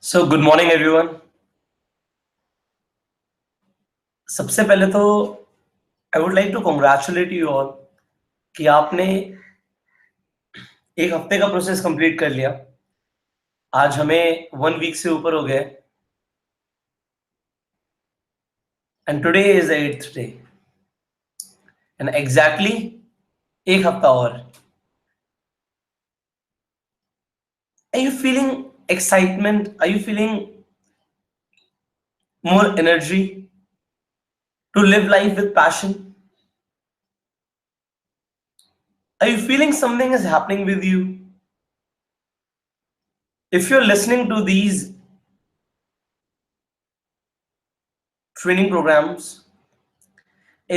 So good morning everyone. सबसे पहले तो I would like to congratulate you all कि आपने एक हफ्ते का प्रोसेस कंप्लीट कर लिया। आज हमें 1 वीक से ऊपर हो गए and today is 8th day and exactly एक हफ्ता और। Are you feeling excitement? Are you feeling more energy to live life with passion? Are you feeling something is happening with you? If you're listening to these training programs,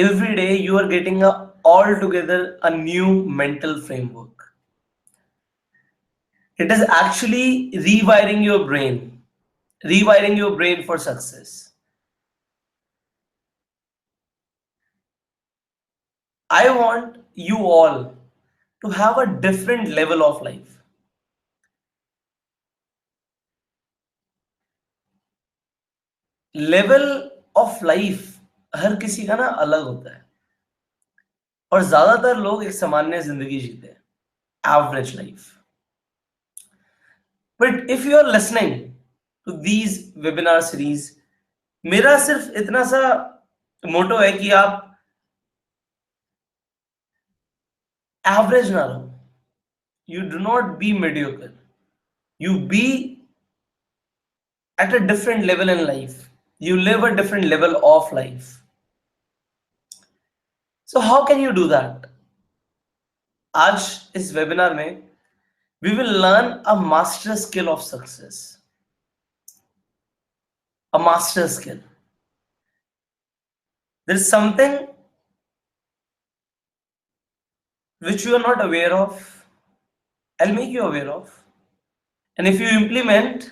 every day you are getting altogether a new mental framework. It is actually rewiring your brain for success. I want you all to have a different level of life. Level of life हर किसी का ना अलग होता है और ज्यादातर लोग एक सामान्य जिंदगी जीते हैं, average life. But if you are listening to these webinar series, मेरा सिर्फ इतना सा मोटो है कि आप एवरेज ना रहो। You do not be mediocre. You be at a different level in life. You live a different level of life. So how can you do that? आज इस वेबिनार में we will learn a master skill of success. A master skill. There is something which you are not aware of. I'll make you aware of. And if you implement,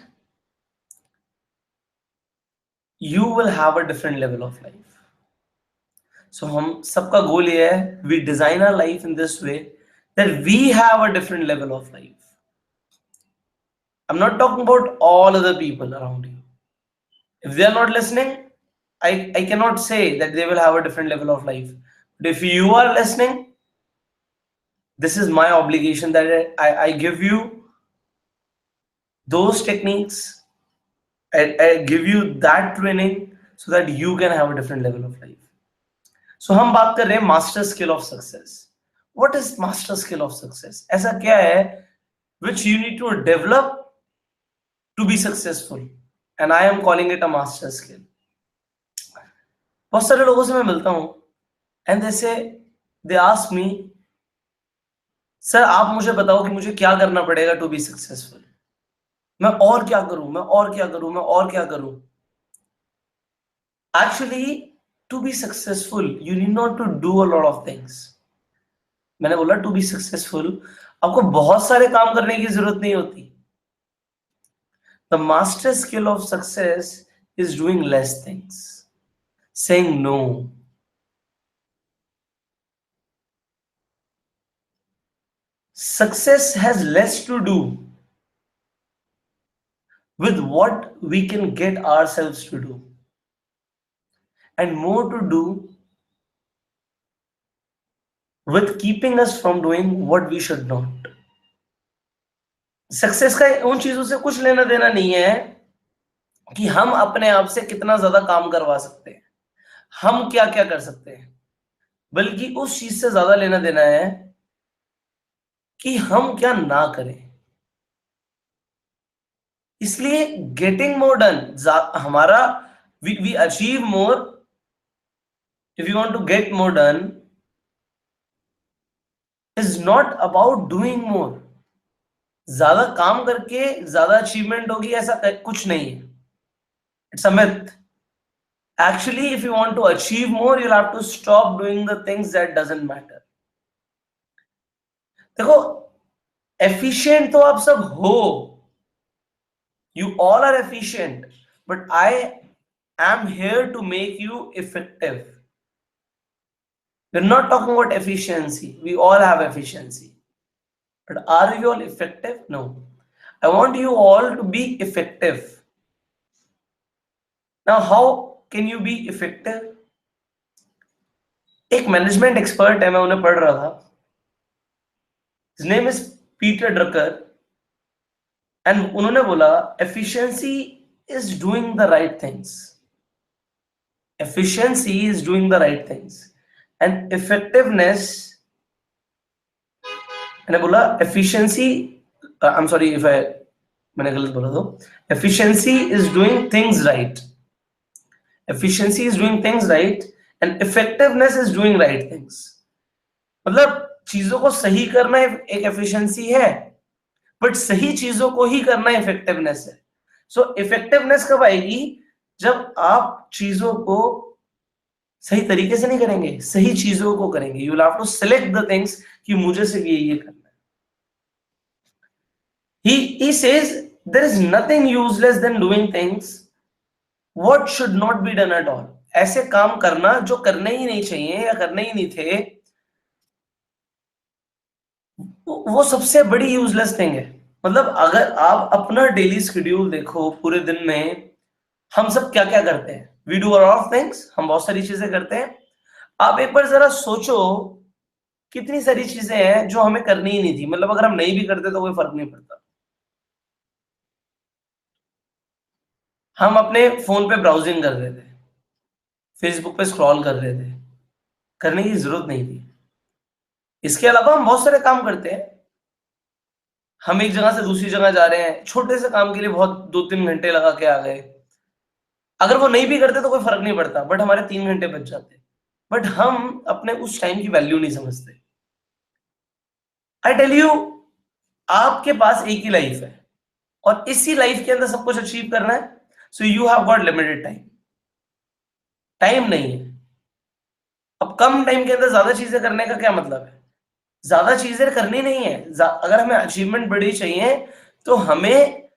you will have a different level of life. So हम सबका गोल ये है, we design our life in this way that we have a different level of life. I'm not talking about all other people around you. If they are not listening, I cannot say that they will have a different level of life. But if you are listening, this is my obligation that I give you those techniques, I give you that training so that you can have a different level of life. So हम बात कर रहे हैं master skill of success. What is master skill of success? ऐसा क्या है which you need to develop to be successful, and I am calling it a master skill. बहुत सारे लोगों से मैं मिलता हूं and they ask me, sir आप मुझे बताओ कि मुझे क्या करना पड़ेगा to be successful. मैं और क्या करूं, मैं और क्या करूं, मैं और क्या करूं. Actually, to be successful, you need not to do a lot of things. मैंने बोला to be successful, आपको बहुत सारे काम करने की जरूरत नहीं होती. The master skill of success is doing less things, saying no. Success has less to do with what we can get ourselves to do and more to do with keeping us from doing what we should not. Success का उन चीजों से कुछ लेना देना नहीं है कि हम अपने आप से कितना ज्यादा काम करवा सकते हैं, हम क्या क्या कर सकते हैं, बल्कि उस चीज से ज्यादा लेना देना है कि हम क्या ना करें. इसलिए गेटिंग मोर डन हमारा we achieve more. If you want to get more done is not about doing more. ज्यादा काम करके ज्यादा अचीवमेंट होगी ऐसा कुछ नहीं है. It's a myth. Actually, if you want to achieve more, you'll have to stop doing the things that doesn't matter. देखो, efficient तो आप सब हो. You all are efficient, but I am here to make you effective. We're not talking about efficiency. We all have efficiency. But are you all effective? No. I want you all to be effective. Now how can you be effective? एक management expert है, मैं उन्हें पढ़ रहा था, his name is Peter Drucker, and उन्होंने बोला efficiency is doing the right things, efficiency is doing the right things and effectiveness, मैंने बोला efficiency, I'm sorry if I मैंने गलत बोला, तो efficiency is doing things right, efficiency is doing things right and effectiveness is doing right things. मतलब चीजों को सही करना एक efficiency है, बट सही चीजों को ही करना effectiveness है. So effectiveness कब आएगी? जब आप चीजों को सही तरीके से नहीं करेंगे, सही चीजों को करेंगे. You will have to select the things कि मुझे सिर्फ ये करना है. he says there is nothing useless than doing things what should not be done at all. ऐसे काम करना जो करने ही नहीं चाहिए या करने ही नहीं थे, वो सबसे बड़ी यूजलेस थिंग है. मतलब अगर आप अपना डेली शेड्यूल देखो, पूरे दिन में हम सब क्या क्या करते हैं, we do a lot of things, हम बहुत सारी चीजें करते हैं. आप एक बार जरा सोचो कितनी सारी चीजें हैं जो हमें करनी ही नहीं थी. मतलब अगर हम नहीं भी करते तो कोई फर्क नहीं पड़ता. हम अपने फोन पे ब्राउजिंग कर रहे थे, फेसबुक पे स्क्रॉल कर रहे थे, करने की जरूरत नहीं थी. इसके अलावा हम बहुत सारे काम करते हैं. हम एक जगह से दूसरी जगह जा रहे हैं, छोटे से काम के लिए बहुत 2-3 घंटे लगा के आ गए. अगर वो नहीं भी करते तो कोई फर्क नहीं पड़ता, बट हमारे 3 घंटे बच जाते. बट हम अपने उस टाइम की वैल्यू नहीं समझते. आई टेल यू, आपके पास एक ही लाइफ है और इसी लाइफ के अंदर सब कुछ अचीव करना है. So you have got limited time. Time नहीं है. अब कम टाइम के अंदर ज्यादा चीजें करने का क्या मतलब है? ज्यादा चीजें करनी नहीं है. अगर हमें अचीवमेंट बड़ी चाहिए तो हमें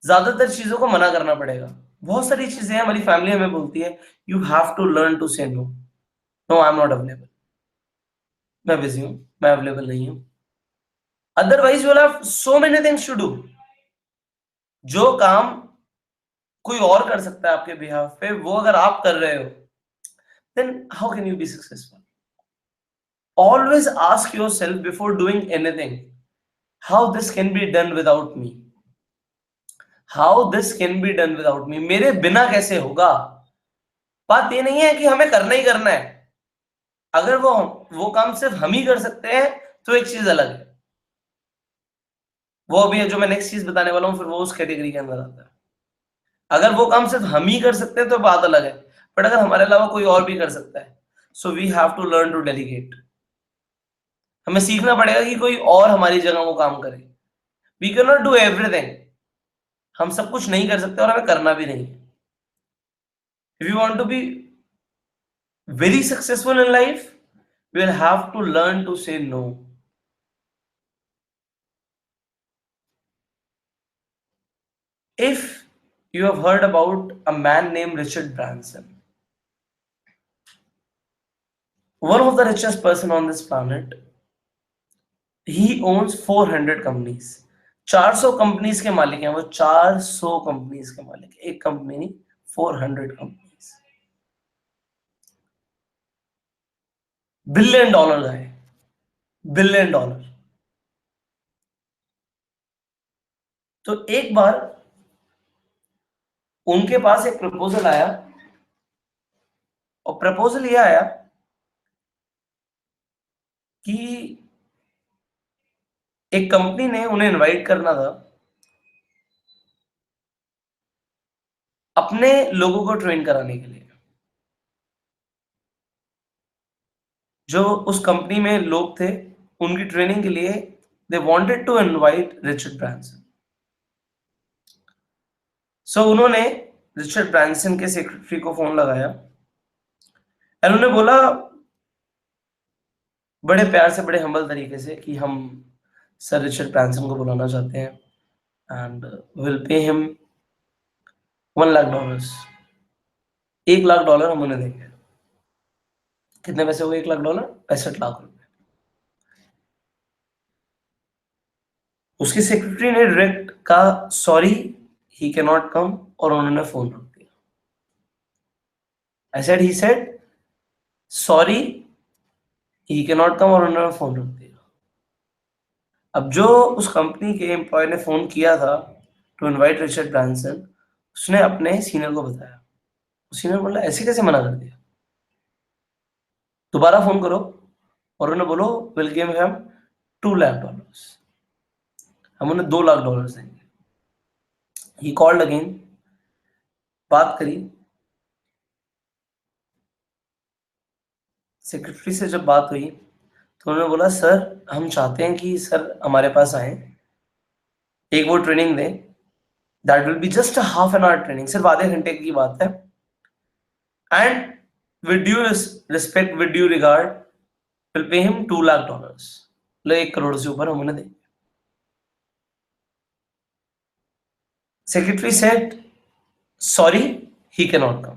ज्यादातर चीजों को मना करना पड़ेगा. बहुत सारी चीजें हैं, हमारी फैमिली हमें बोलती है you have to learn to say no. No, I am not available, मैं बिजी हूं, मैं अवेलेबल नहीं हूं. Otherwise you will have so many things to do. जो काम कोई और कर सकता है आपके बिहाफ पे, वो अगर आप कर रहे हो, then how can you be successful? Always ask yourself before doing anything, how this can be done without me? How this can be done without me? मेरे बिना कैसे होगा? बात ये नहीं है कि हमें करना ही करना है. अगर वो काम सिर्फ हम ही कर सकते हैं तो एक चीज अलग है. वो अभी जो मैं नेक्स्ट चीज बताने वाला हूं, फिर वो उस कैटेगरी के अंदर आता है. अगर वो काम सिर्फ हम ही कर सकते हैं तो बात अलग है, बट अगर हमारे अलावा कोई और भी कर सकता है, so we have to learn to delegate. हमें सीखना पड़ेगा कि कोई और हमारी जगह वो काम करे. We can not do everything. हम सब कुछ नहीं कर सकते और हमें करना भी नहीं. If you want to be very successful in life, you will have to learn to say no. If you have heard about a man named Richard Branson, one of the richest person on this planet, he owns 400 companies. 400 companies के मालिक हैं वो. 400 companies के मालिक, एक company नहीं, 400 companies. $1 billion का है, $1 बिलियन. तो एक बार उनके पास एक प्रपोजल आया, और प्रपोजल ये आया कि एक कंपनी ने उन्हें इनवाइट करना था अपने लोगों को ट्रेन कराने के लिए. जो उस कंपनी में लोग थे, उनकी ट्रेनिंग के लिए they wanted to invite Richard Branson. So उन्होंने रिचर्ड ब्रांसन के सेक्रेटरी को फोन लगाया और उन्होंने बोला बड़े प्यार से, बड़े हम्बल तरीके से, कि हम सर रिचर्ड ब्रांसन को बुलाना चाहते हैं and will pay him $1 lakh. $1 lakh हम उन्हें देंगे. कितने पैसे हुए? $1 लाख, $65 लाख. उसकी सेक्रेटरी ने डायरेक्ट कहा सॉरी, ही कैन नॉट कम, और उन्होंने फोन रख दिया. I said, he said, sorry, he cannot come, और उन्होंने फोन रख दिया. अब जो उस कंपनी के एम्प्लॉय ने फोन किया था टू इनवाइट रिचर्ड ब्रांसन, उसने अपने सीनियर को बताया. सीनियर बोला ऐसे कैसे मना कर दिया, दोबारा फोन करो और उन्हें बोलो विल गिव हिम $2 लाख, हम उन्हें $2 लाख देंगे. ही कॉल्ड अगेन, बात करी सेक्रेटरी से. जब बात हुई तो उन्होंने बोला सर हम चाहते हैं कि सर हमारे पास आए, एक वो ट्रेनिंग दें, that will be just a half an hour training, सिर्फ आधे घंटे की बात है, and with due respect, with due regard, will pay him $2 lakh, मतलब 1 करोड़ से ऊपर हम उन्हें देंगे. Secretary said sorry he can not कम.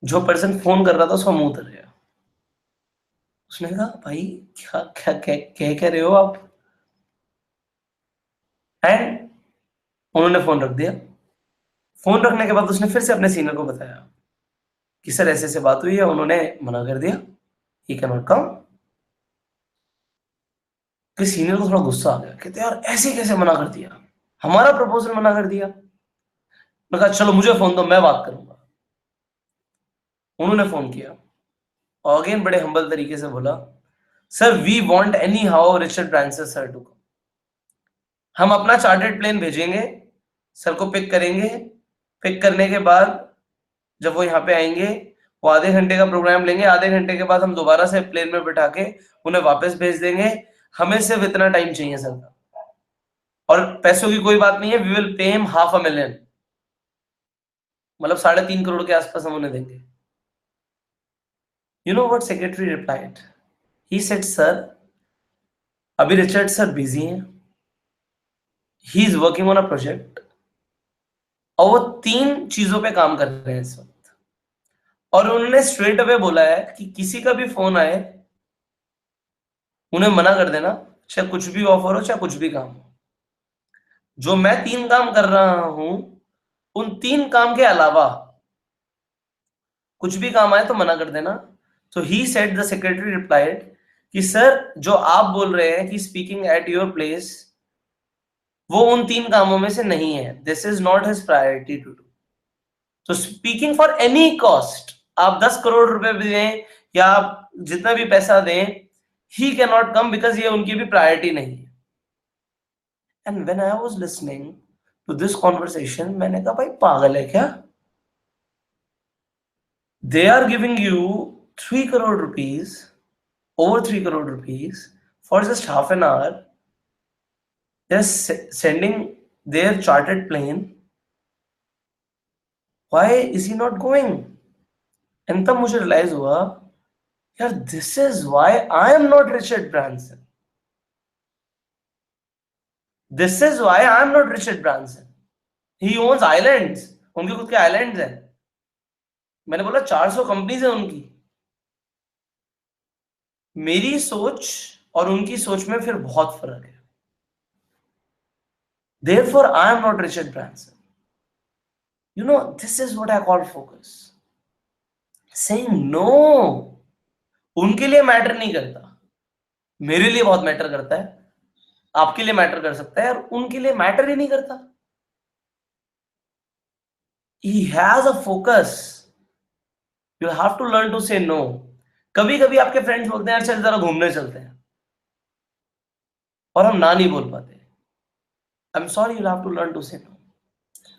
जो पर्सन फोन कर रहा था उसका मुंह उतर गया. उसने कहा भाई क्या क्या कह रहे हो आप, एंड उन्होंने फोन रख दिया. फोन रखने के बाद उसने फिर से अपने सीनियर को बताया कि सर ऐसे ऐसे बात हुई है, उन्होंने मना कर दिया, ही कैन नॉट कम. कि सीनियर को थोड़ा गुस्सा आ गया, कहते यार ऐसे कैसे मना कर दिया, हमारा प्रपोजल मना कर दिया. मैं कहा चलो मुझे फोन दो, मैं बात करूंगा. उन्होंने फोन किया और अगेन बड़े हम्बल तरीके से बोला sir we want anyhow Richard Branson sir to come. हम अपना चार्टर्ड प्लेन भेजेंगे, सर को पिक करेंगे, पिक करने के बाद जब वो यहाँ पे आएंगे वो आधे घंटे का प्रोग्राम लेंगे, आधे घंटे के बाद हम दोबारा से प्लेन में बिठा के उन्हें वापस भेज देंगे. हमें सिर्फ इतना टाइम चाहिए सर का, और पैसों की कोई बात नहीं है, वी विल पे हिम $500,000, मतलब 3.5 करोड़ के आसपास हम उन्हें देंगे. You know what secretary replied? He said, "Sir, अभी रिचर्ड सर बिजी हैं, he is working on a project, और वो 3 चीजों पे काम कर रहे हैं इस वक्त, और उन्होंने स्ट्रेट अवे बोला है कि किसी का भी फोन आए उन्हें मना कर देना, चाहे कुछ भी ऑफर हो, चाहे कुछ भी काम हो. जो मैं 3 काम कर रहा हूं, उन 3 काम के अलावा कुछ भी काम आए तो मना कर देना." तो he said, the secretary replied कि सर जो आप बोल रहे हैं कि स्पीकिंग एट योर प्लेस, वो उन 3 कामों में से नहीं है, this is not his priority to do. तो स्पीकिंग फॉर एनी कॉस्ट, आप 10 करोड़ रुपए भी दें या आप जितना भी पैसा दें, he can not come, because ये उनकी भी प्रायोरिटी नहीं है. And when I was listening to this conversation, मैंने कहा भाई पागल है क्या, they are giving you 3 crore rupees, over 3 crore rupees for just half an hour. They're sending their chartered plane. Why is he not going? And तब मुझे realise हुआ यार, this is why I am not Richard Branson. This is why I am not Richard Branson. He owns islands. उनके खुद के islands हैं. मैंने बोला 400 कंपनीज है उनकी. मेरी सोच और उनकी सोच में फिर बहुत फर्क है. Therefore, I am not Richard Branson. You know, this is what I call focus. Saying no. उनके लिए मैटर नहीं करता, मेरे लिए बहुत मैटर करता है, आपके लिए मैटर कर सकता है, और उनके लिए मैटर ही नहीं करता. He has a focus. You have to learn to say no. कभी कभी आपके फ्रेंड्स बोलते हैं यार चल जरा घूमने चलते हैं, और हम ना नहीं बोल पाते. I am sorry, you have to learn to say no.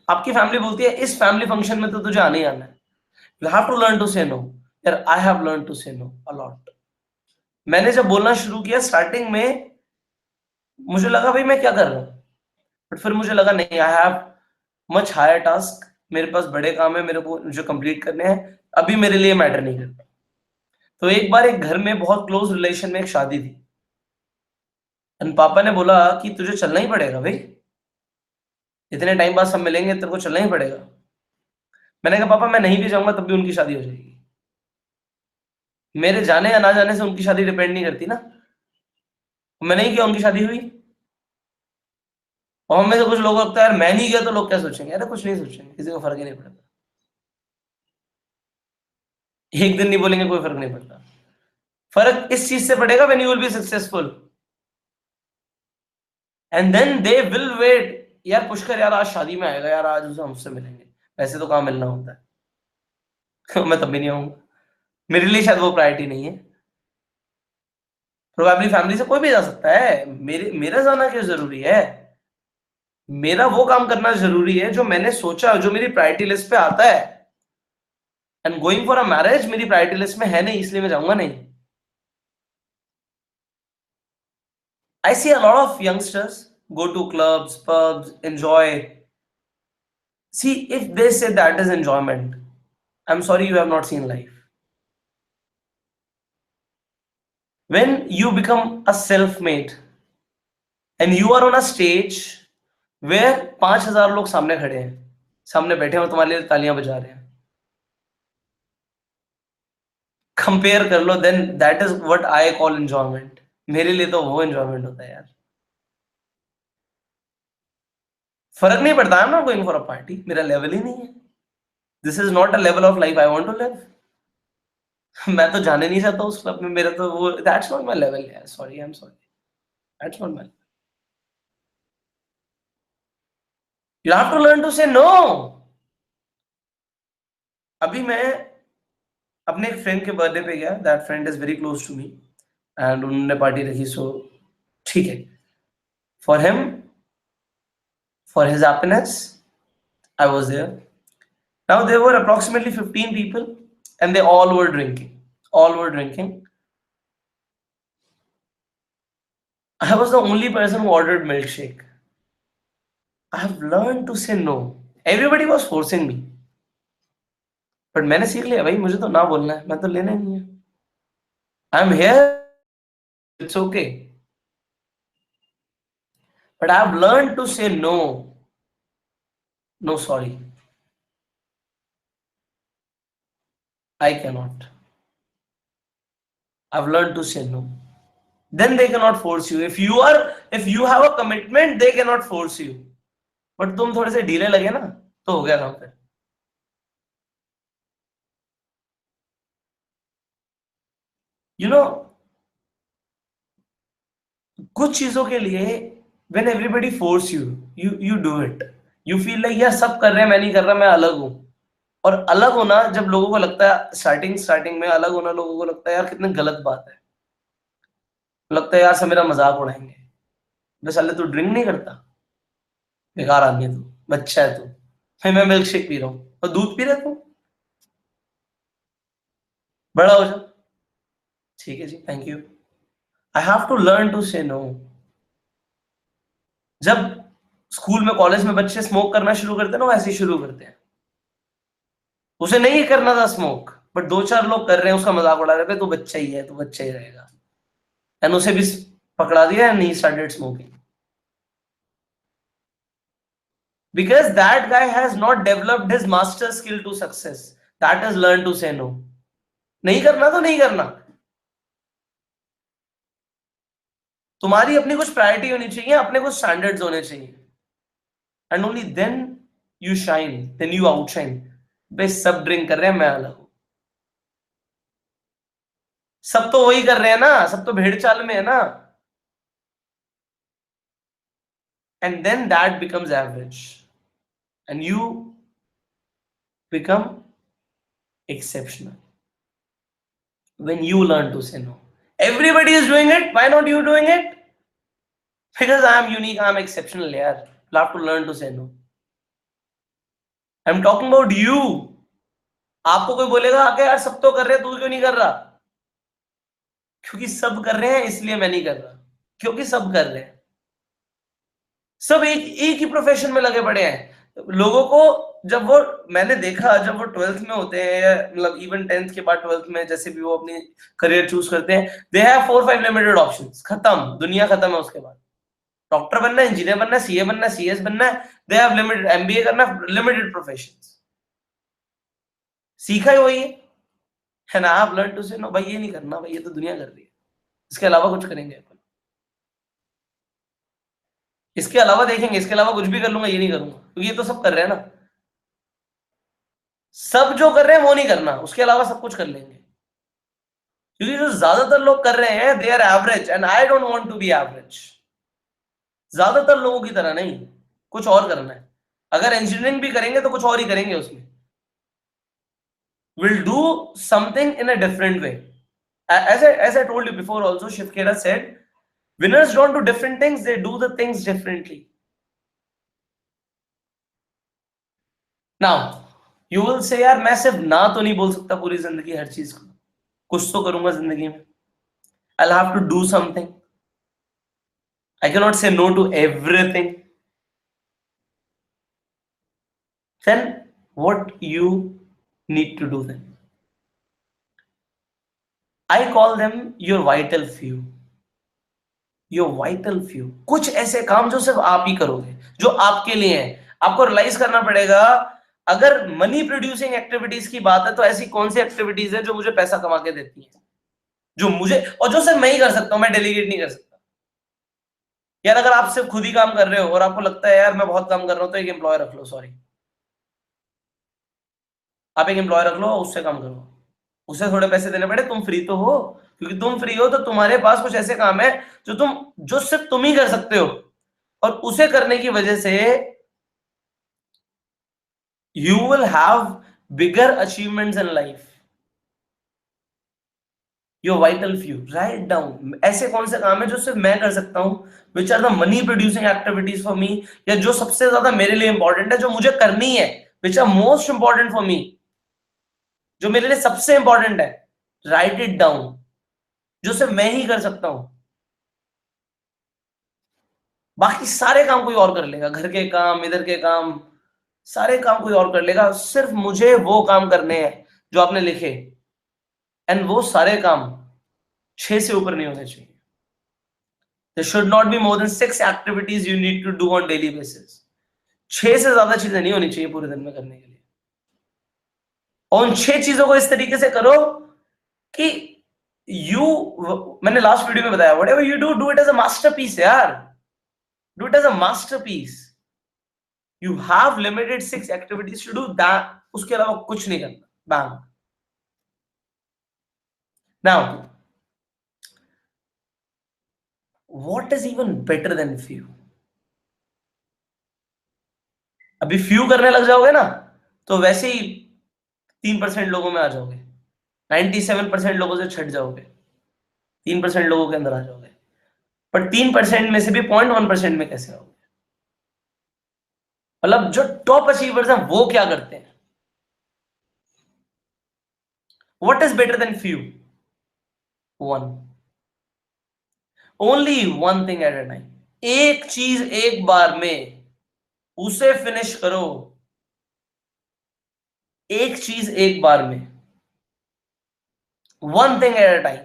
आपकी फैमिली बोलती है इस फैमिली फंक्शन में तो तुझे आने ही आना है, you have to learn to say no. यार I have learn to say no a lot. मैंने जब बोलना शुरू किया स्टार्टिंग में, मुझे लगा भाई मैं क्या कर रहा हूं, बट फिर मुझे लगा नहीं, I have much higher task, मेरे पास बड़े काम है मेरे को जो कंप्लीट करने हैं, अभी मेरे लिए मैटर नहीं करता. तो एक बार एक घर में बहुत क्लोज रिलेशन में एक शादी थी, एंड पापा ने बोला कि तुझे चलना ही पड़ेगा भाई, इतने टाइम बाद सब मिलेंगे, तेरे को चलना ही पड़ेगा. मैंने कहा पापा मैं नहीं भी जाऊंगा तब भी उनकी शादी हो जाएगी, मेरे जाने या ना जाने से उनकी शादी डिपेंड नहीं करती ना. मैं नहीं किया, उनकी शादी हुई. और हमें से कुछ लोगों को लगता है यार मैं नहीं गया तो लोग क्या सोचेंगे, अरे कुछ नहीं सोचेंगे, किसी को फर्क ही नहीं पड़ता. एक दिन नहीं बोलेंगे कोई फर्क नहीं पड़ता। फर्क इस चीज से पड़ेगा when you will be successful, and then they will wait. यार पुष्कर यार आज शादी में आएगा यार, आज उसे हमसे मिलेंगे, वैसे तो कहाँ मिलना होता है। मैं तब भी नहीं आऊंगा, मेरे लिए शायद वो प्रायोरिटी नहीं है। प्रोबेबली फैमिली से कोई भी जा सकता है, मेरा जाना क्यों जरूरी है? मेरा वो काम करना जरूरी है जो मैंने सोचा, जो मेरी प्रायोरिटी लिस्ट पे आता है। And going for a marriage मेरी प्रायोरिटी लिस्ट में है नहीं, इसलिए मैं जाऊंगा नहीं। I see a lot of youngsters go to clubs, pubs, enjoy. See, if they say that is enjoyment, I'm sorry, you have not seen life. When you become a self-made and you are on a stage where 5,000 लोग सामने खड़े हैं, सामने बैठे हैं और तुम्हारे लिए तालियां बजा रहे हैं, कंपेयर कर लो, then that is what I call enjoyment. मेरे लिए तो वो enjoyment होता है यार। फर्क नहीं पड़ता, I'm not going for a party, मेरा लेवल ही नहीं है। This is not a level of life I want to live. मैं तो जाने नहीं चाहता उस क्लब में, मेरा तो वो दैट्स नॉट माय लेवल यार, sorry, I am sorry, that's not my. You have to learn to say no. अभी मैं अपने एक फ्रेंड के बर्थडे पे गया, that friend is very close to me, and उन्होंने पार्टी रखी, सो ठीक है, for him, for his happiness I was there. Now there were approximately 15 people and they all were drinking, all were drinking. I was the only person who ordered milkshake. I have learned to say no. Everybody was forcing me. But मैंने सीख लिया भाई, मुझे तो ना बोलना है, मैं तो लेना ही नहीं है। I am here, it's okay, but I have learn to say no. No sorry, I can not. I have learn to say no. Then they can not force you. If you have a commitment they can not force you, but तुम थोड़े से ढीले लगे ना तो हो गया काम फिर। यू नो, कुछ चीजों के लिए when everybody force you, you do it. You feel like यार सब कर रहे हैं, मैं नहीं कर रहा, मैं अलग हूं। और अलग होना जब लोगों को लगता है, स्टार्टिंग में अलग होना लोगों को लगता है यार कितनी गलत बात है, लगता है यार सब मेरा मजाक उड़ाएंगे। बस साले तू ड्रिंक नहीं करता, बेकार आदमी है तू, बच्चा है तू। भाई मैं मिल्क शेक पी रहा हूँ और दूध पी रहा तू, बड़ा हो जा। ठीक है जी, thank you. I have to learn to say no. जब स्कूल में कॉलेज में बच्चे स्मोक करना शुरू करते हैं ना, वो ऐसे ही शुरू करते हैं। उसे नहीं करना था स्मोक, बट दो चार लोग कर रहे हैं, उसका मजाक उड़ा रहे हैं, तो बच्चा ही है, तो बच्चा ही रहेगा, एंड उसे भी पकड़ा दिया and he started smoking, because that guy has not developed his master skill to success, that is learn to say no। नहीं करना तो नहीं करना, तुम्हारी अपनी कुछ प्रायोरिटी होनी चाहिए, अपने कुछ स्टैंडर्ड्स होने चाहिए, and only then you shine, then you outshine. भाई सब ड्रिंक कर रहे हैं, मैं अलग हूं। सब तो वही कर रहे हैं ना, सब तो भेड़ चाल में है ना, and then that becomes average and you become exceptional when you learn to say no। Everybody is doing it, why not you doing it? Because I am unique, I am exceptional yaar, you have to learn to say no। I'm talking about you। आपको कोई बोलेगा आके यार सब तो कर रहे हैं, तू क्यों नहीं कर रहा? क्योंकि सब कर रहे हैं इसलिए मैं नहीं कर रहा, क्योंकि सब कर रहे हैं, सब एक ही प्रोफेशन में लगे पड़े हैं। लोगों को जब वो, मैंने देखा जब वो 12th में होते हैं, मतलब इवन 10th के बाद 12th में जैसे भी वो अपनी करियर चूज करते हैं, दे हैव 4-5 लिमिटेड ऑप्शंस, खत्म, दुनिया खत्म है उसके बाद। डॉक्टर बनना है, इंजीनियर बनना है, सीए बनना है, सीएस बनना है, दे हैव लिमिटेड, एमबीए करना, लिमिटेड प्रोफेशंस, सीखा ही वही है ना। आप लर्न टू से नो, भाई ये नहीं करना, भाई ये तो दुनिया कर रही है, इसके अलावा कुछ करेंगे अपन, इसके अलावा देखेंगे, इसके अलावा कुछ भी कर लूंगा, ये नहीं करूंगा क्योंकि ये तो सब कर रहे हैं ना। सब जो कर रहे हैं वो नहीं करना, उसके अलावा सब कुछ कर लेंगे। क्योंकि जो ज्यादातर लोग कर रहे हैं they are average, and I don't want to be average. ज्यादातर लोगों की तरह नहीं, कुछ और करना है। अगर इंजीनियरिंग भी करेंगे तो कुछ और ही करेंगे उसमें। Will do something in a different way. As I told you before also, Shiv Khera said, winners don't do different things, they do the things differently. Now, you will say, यार मैं सिर्फ ना तो नहीं बोल सकता पूरी जिंदगी हर चीज को, कुछ तो करूंगा जिंदगी में। I'll have to do something. I cannot say no to everything. Then what you need to do then? I call them your vital few. Your vital few. कुछ ऐसे काम जो सिर्फ आप ही करोगे, जो आपके लिए हैं। आपको रियलाइज करना पड़ेगा, अगर मनी प्रोड्यूसिंग एक्टिविटीज की बात है तो ऐसी कौन सी एक्टिविटीज है जो मुझे पैसा कमा के देती है, जो मुझे, और जो सिर्फ मैं ही कर सकता हूं, मैं डेलीगेट नहीं कर सकता। यार अगर आप सिर्फ खुद ही काम कर रहे हो और आपको लगता है यार मैं बहुत काम कर रहा हूं, तो एक एम्प्लॉय रख लो। सॉरी, आप एक एम्प्लॉय रख लो, उससे काम करो, उसे थोड़े पैसे देने पड़े, तुम फ्री तो हो। क्योंकि तुम फ्री हो तो तुम्हारे पास कुछ ऐसे काम है जो सिर्फ तुम ही कर सकते हो, और उसे करने की वजह से you will have bigger achievements in life. Your vital few, write down ऐसे कौन से काम है जो सिर्फ मैं कर सकता हूं, which are the money producing activities for me, या जो सबसे ज्यादा मेरे लिए इंपॉर्टेंट है, जो मुझे करनी है, which are most important for me, जो मेरे लिए सबसे इंपॉर्टेंट है। राइट इट डाउन, जो सिर्फ मैं ही कर सकता हूं। बाकी सारे काम कोई और कर लेगा, घर के काम, इधर के काम, सारे काम कोई और कर लेगा, सिर्फ मुझे वो काम करने हैं जो आपने लिखे। एंड वो सारे काम 6 से ऊपर नहीं होने चाहिए। There should not be more than 6 activities you need to do on daily basis. 6 से ज्यादा चीजें नहीं होनी चाहिए पूरे दिन में करने के लिए। और उन 6 चीजों को इस तरीके से करो कि मैंने लास्ट वीडियो में बताया, whatever you do it as a masterpiece यार, do it as a masterpiece. You have limited 6 activities to do that, उसके अलावा कुछ नहीं करना। Bang. Now, what is even better than few? अभी few करने लग जाओगे ना, तो वैसे ही 3% लोगों में आ जाओगे, 97% लोगों से छट जाओगे, 3% लोगों के अंदर आ जाओगे। पर 3% में से भी 0.1% में कैसे आओगे? मतलब जो टॉप अचीवर्स हैं वो क्या करते हैं? What is better than few? One. Only one thing at a time. एक चीज एक बार में, उसे फिनिश करो। एक चीज एक बार में, one thing at a time.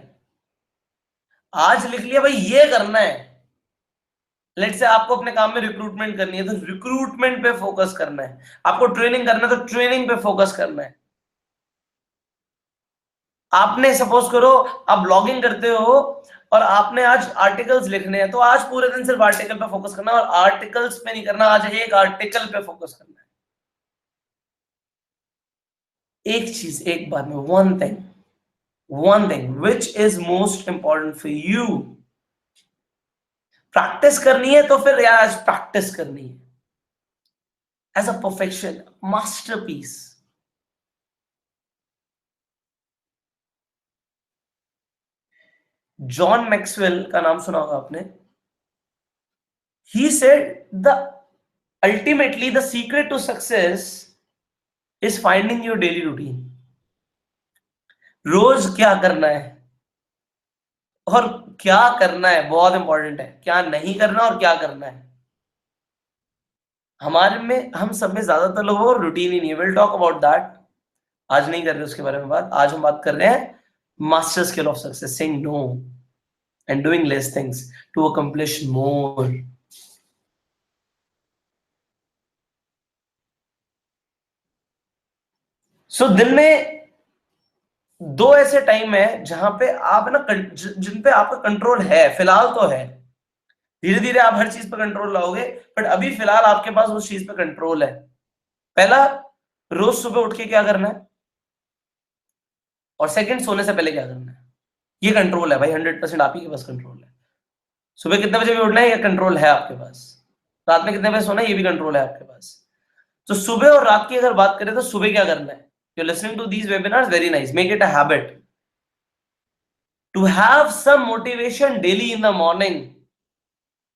आज लिख लिया भाई ये करना है, लेट से आपको अपने काम में रिक्रूटमेंट करनी है तो रिक्रूटमेंट पे फोकस करना है, आपको ट्रेनिंग करना है तो ट्रेनिंग पे फोकस करना है। आपने सपोज करो आप ब्लॉगिंग करते हो और आपने आज आर्टिकल्स लिखने हैं, तो आज पूरे दिन सिर्फ आर्टिकल पे फोकस करना है, और आर्टिकल्स पे नहीं करना, आज एक आर्टिकल पे फोकस करना है। एक चीज एक बार में, one thing which is most important for you. Practice करनी है तो फिर यार आज प्रैक्टिस करनी है as a perfection, masterpiece. John Maxwell का नाम सुना होगा आपने। He said ultimately the secret to success is finding your daily routine. रोज क्या करना है और क्या करना है बहुत इंपॉर्टेंट है, क्या नहीं करना और क्या करना है। हमारे में, हम सब में ज्यादातर लोगों को रूटीन ही नहीं है। विल टॉक अबाउट दैट, आज नहीं कर रहे उसके बारे में बात। आज हम बात कर रहे हैं master skill of success, saying no and doing less things to accomplish more. So दिन में 2 ऐसे टाइम है जहां पे आप ना जिन पे आपका कंट्रोल है, फिलहाल तो है। धीरे धीरे आप हर चीज पे कंट्रोल लाओगे, बट अभी फिलहाल आपके पास उस चीज पे कंट्रोल है। पहला, रोज सुबह उठ के क्या करना है, और सेकंड सोने से पहले क्या करना है। ये कंट्रोल है भाई, 100% आप ही के पास कंट्रोल है। सुबह कितने बजे भी उठना है, ये कंट्रोल है आपके पास। रात में कितने बजे सोना है, ये भी कंट्रोल है आपके पास। तो सुबह और रात की अगर बात करें तो सुबह क्या करना है, you listening to these webinars, very nice, make it a habit to have some motivation daily in the morning,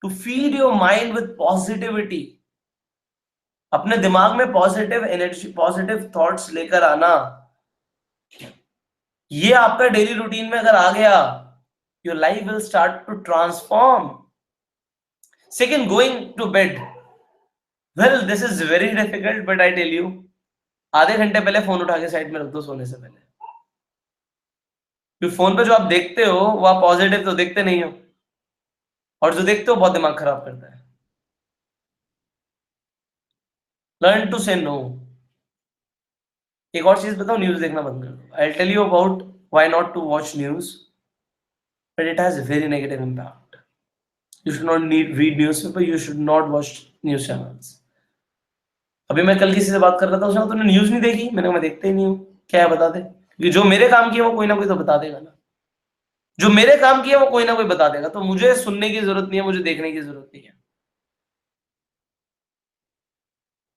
to feed your mind with positivity. अपने दिमाग में पॉजिटिव एनर्जी, पॉजिटिव थॉट्स लेकर आना, ये आपका डेली रूटीन में अगर आ गया, your life will start to transform. Second, going to bed, well this is very difficult but I tell you, आधे घंटे पहले फोन उठा के साइड में रख दो सोने से पहले। क्योंकि फोन पे जो आप देखते हो वो आप पॉजिटिव तो देखते नहीं हो, और जो देखते हो बहुत दिमाग खराब करता है। Learn to say no. एक और चीज बताओ, न्यूज देखना बंद कर दो। I tell you about why not to watch news, but it has very negative impact. You should not need read newspaper, you should not watch news channels. अभी मैं कल किसी से बात कर रहा था, उसने तूने न्यूज नहीं देखी, मैंने कहा मैं देखते ही नहीं हूँ। क्या है बता दे, क्योंकि जो मेरे काम की है वो कोई ना कोई तो बता देगा ना, जो मेरे काम की है वो कोई ना कोई बता देगा, तो मुझे सुनने की जरूरत नहीं है, मुझे देखने की जरूरत नहीं है।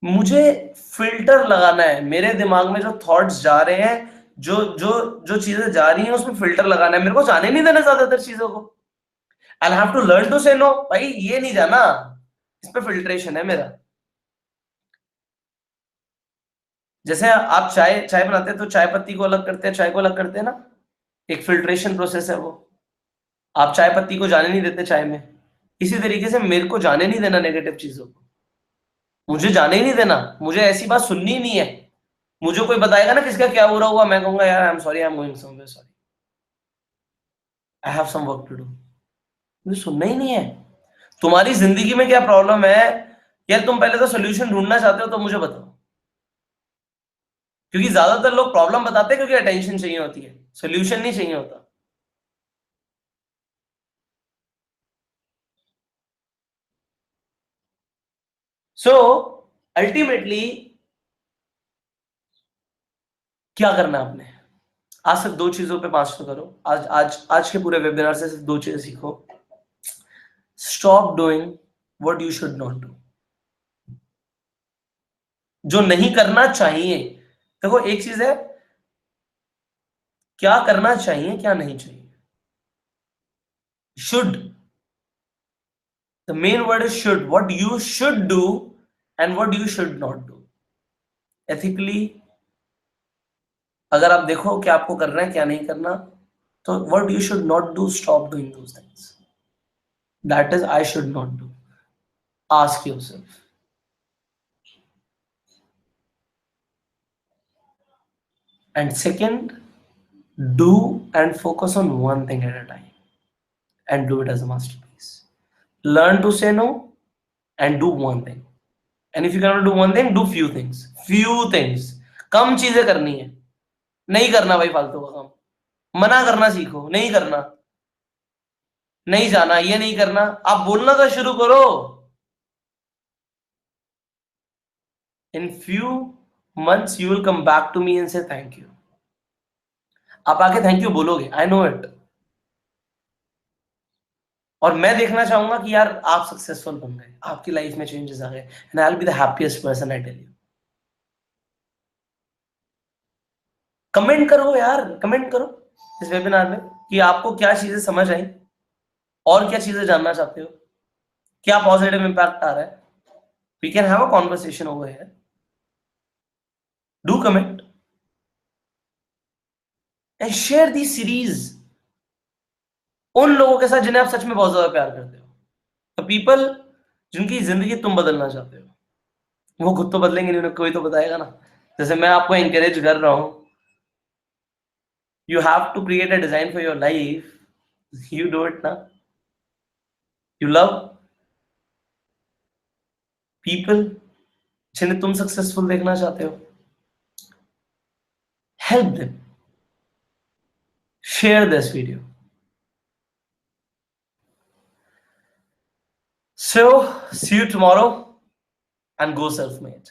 मुझे फिल्टर लगाना है, मेरे दिमाग में जो थॉट्स जा रहे हैं, जो जो जो चीजें जा रही हैं उसमें फिल्टर लगाना है, मेरे को जाने नहीं देना ज्यादातर चीजों को। I have to learn to say no, भाई ये नहीं जाना, इस पे फिल्ट्रेशन है मेरा। जैसे आप चाय चाय बनाते हैं तो चाय पत्ती को अलग करते हैं, चाय को अलग करते हैं ना, एक फिल्ट्रेशन प्रोसेस है वो। आप चाय पत्ती को जाने नहीं देते चाय में, इसी तरीके से मेरे को जाने नहीं देना नेगेटिव चीजों को, मुझे जाने ही नहीं देना, मुझे ऐसी बात सुननी ही नहीं है। मुझे कोई बताएगा ना किसका क्या हो रहा हुआ, मैं कहूंगा यार I am sorry, I am going somewhere, sorry, I have some work to do. मुझे सुनना ही नहीं है। तुम्हारी जिंदगी में क्या प्रॉब्लम है यार, तुम पहले तो सोल्यूशन ढूंढना चाहते हो तो मुझे बताओ। क्योंकि ज्यादातर लोग प्रॉब्लम बताते हैं क्योंकि अटेंशन चाहिए होती है, सोल्यूशन नहीं चाहिए होता। सो अल्टीमेटली क्या करना है आपने, आज सिर्फ दो चीजों पे मास्टर करो। आज आज आज के पूरे वेबिनार से सिर्फ दो चीजें सीखो। Stop doing what you should not do, जो नहीं करना चाहिए। देखो एक चीज है क्या करना चाहिए क्या नहीं चाहिए, should, the main word is should, what you should do and what you should not do. Ethically अगर आप देखो कि आपको करना है क्या नहीं करना, तो what you should not do, stop doing those things, that is I should not do. Ask yourself. And second, do and focus on one thing at a time and do it as a masterpiece. Learn to say no and do one thing. And if you cannot do one thing, do few things. Few things. कम चीजें करनी है, नहीं करना भाई फालतू का काम। मना करना सीखो, नहीं करना, नहीं जाना, ये नहीं करना, आप बोलना तो शुरू करो। In few months you will come back to me and say thank you. आप आके थैंक यू बोलोगे, आई नो इट। और मैं देखना चाहूंगा कि यार आप सक्सेसफुल बन गए, आपकी लाइफ में चेंजेस आ गए, and I will be the happiest person, I tell you. Comment करो यार, कमेंट करो इस वेबिनार में कि आपको क्या चीजें समझ आई, और क्या चीजें जानना चाहते हो, क्या पॉजिटिव इंपैक्ट आ रहा है। We can have a conversation over here. Do comment and share the series उन लोगों के साथ जिन्हें आप सच में बहुत ज्यादा प्यार करते हो, तो पीपल जिनकी जिंदगी तुम बदलना चाहते हो। वो खुद तो बदलेंगे नहीं, उन्हें कोई तो बताएगा ना। जैसे मैं आपको एनकरेज कर रहा हूं, you have to create a design for your life, you do it now। you love people जिन्हें तुम सक्सेसफुल देखना चाहते हो, help them, share this video। So see you tomorrow and go self-made।